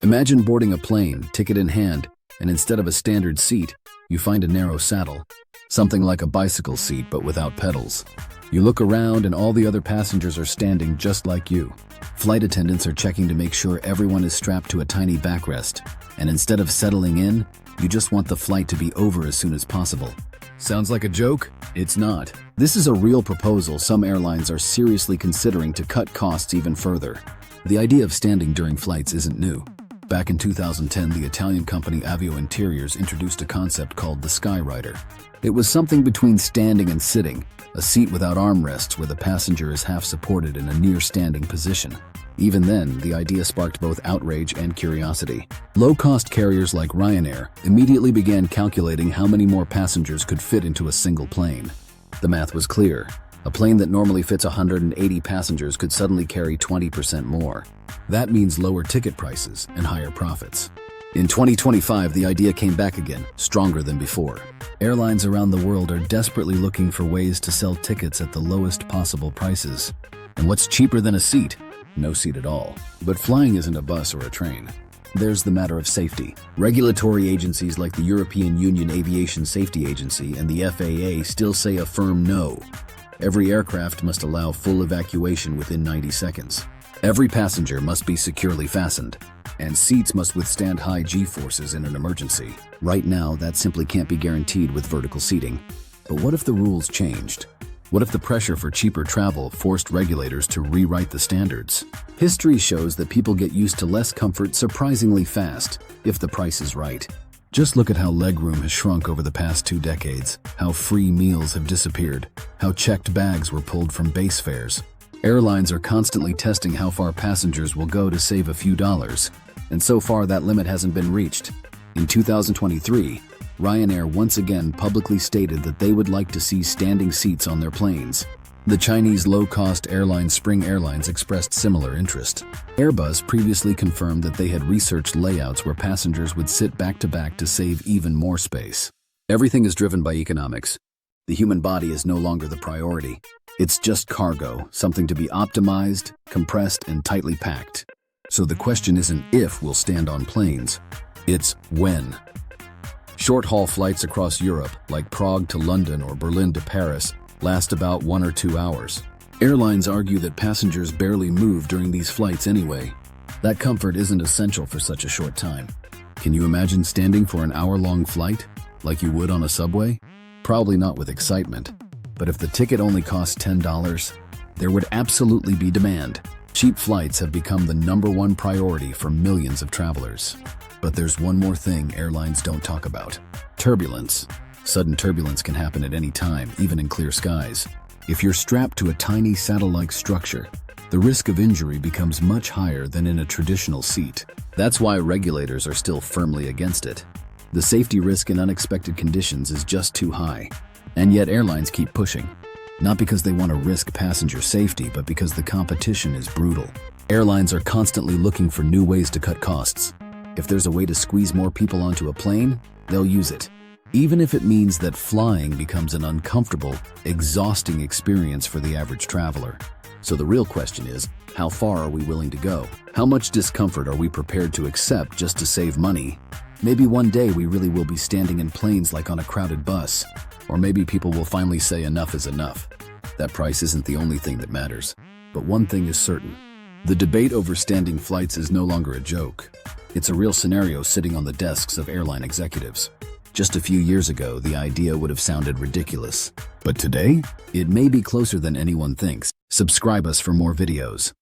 Imagine boarding a plane, ticket in hand, and instead of a standard seat, you find a narrow saddle. Something like a bicycle seat but without pedals. You look around and all the other passengers are standing just like you. Flight attendants are checking to make sure everyone is strapped to a tiny backrest. And instead of settling in, you just want the flight to be over as soon as possible. Sounds like a joke? It's not. This is a real proposal some airlines are seriously considering to cut costs even further. The idea of standing during flights isn't new. Back in 2010, the Italian company Avio Interiors introduced a concept called the Skyrider. It was something between standing and sitting, a seat without armrests where the passenger is half supported in a near-standing position. Even then, the idea sparked both outrage and curiosity. Low-cost carriers like Ryanair immediately began calculating how many more passengers could fit into a single plane. The math was clear. A plane that normally fits 180 passengers could suddenly carry 20% more. That means lower ticket prices and higher profits. In 2025, the idea came back again, stronger than before. Airlines around the world are desperately looking for ways to sell tickets at the lowest possible prices. And what's cheaper than a seat? No seat at all. But flying isn't a bus or a train. There's the matter of safety. Regulatory agencies like the European Union Aviation Safety Agency and the FAA still say a firm no. Every aircraft must allow full evacuation within 90 seconds. Every passenger must be securely fastened, and seats must withstand high G-forces in an emergency. Right now, that simply can't be guaranteed with vertical seating. But what if the rules changed? What if the pressure for cheaper travel forced regulators to rewrite the standards? History shows that people get used to less comfort surprisingly fast, if the price is right. Just look at how legroom has shrunk over the past 2 decades, how free meals have disappeared, how checked bags were pulled from base fares. Airlines are constantly testing how far passengers will go to save a few dollars, and so far that limit hasn't been reached. In 2023, Ryanair once again publicly stated that they would like to see standing seats on their planes. The Chinese low-cost airline Spring Airlines expressed similar interest. Airbus previously confirmed that they had researched layouts where passengers would sit back-to-back to save even more space. Everything is driven by economics. The human body is no longer the priority. It's just cargo, something to be optimized, compressed, and tightly packed. So the question isn't if we'll stand on planes, it's when. Short-haul flights across Europe, like Prague to London or Berlin to Paris, last about 1 or 2 hours. Airlines argue that passengers barely move during these flights anyway. That comfort isn't essential for such a short time. Can you imagine standing for an hour-long flight, like you would on a subway? Probably not with excitement. But if the ticket only costs $10, there would absolutely be demand. Cheap flights have become the #1 priority for millions of travelers. But there's one more thing airlines don't talk about: turbulence. Sudden turbulence can happen at any time, even in clear skies. If you're strapped to a tiny saddle-like structure, the risk of injury becomes much higher than in a traditional seat. That's why regulators are still firmly against it. The safety risk in unexpected conditions is just too high. And yet airlines keep pushing. Not because they want to risk passenger safety, but because the competition is brutal. Airlines are constantly looking for new ways to cut costs. If there's a way to squeeze more people onto a plane, they'll use it. Even if it means that flying becomes an uncomfortable, exhausting experience for the average traveler. So the real question is, how far are we willing to go? How much discomfort are we prepared to accept just to save money? Maybe one day we really will be standing in planes like on a crowded bus. Or maybe people will finally say enough is enough. That price isn't the only thing that matters. But one thing is certain. The debate over standing flights is no longer a joke. It's a real scenario sitting on the desks of airline executives. Just a few years ago, the idea would have sounded ridiculous. But today, it may be closer than anyone thinks. Subscribe us for more videos.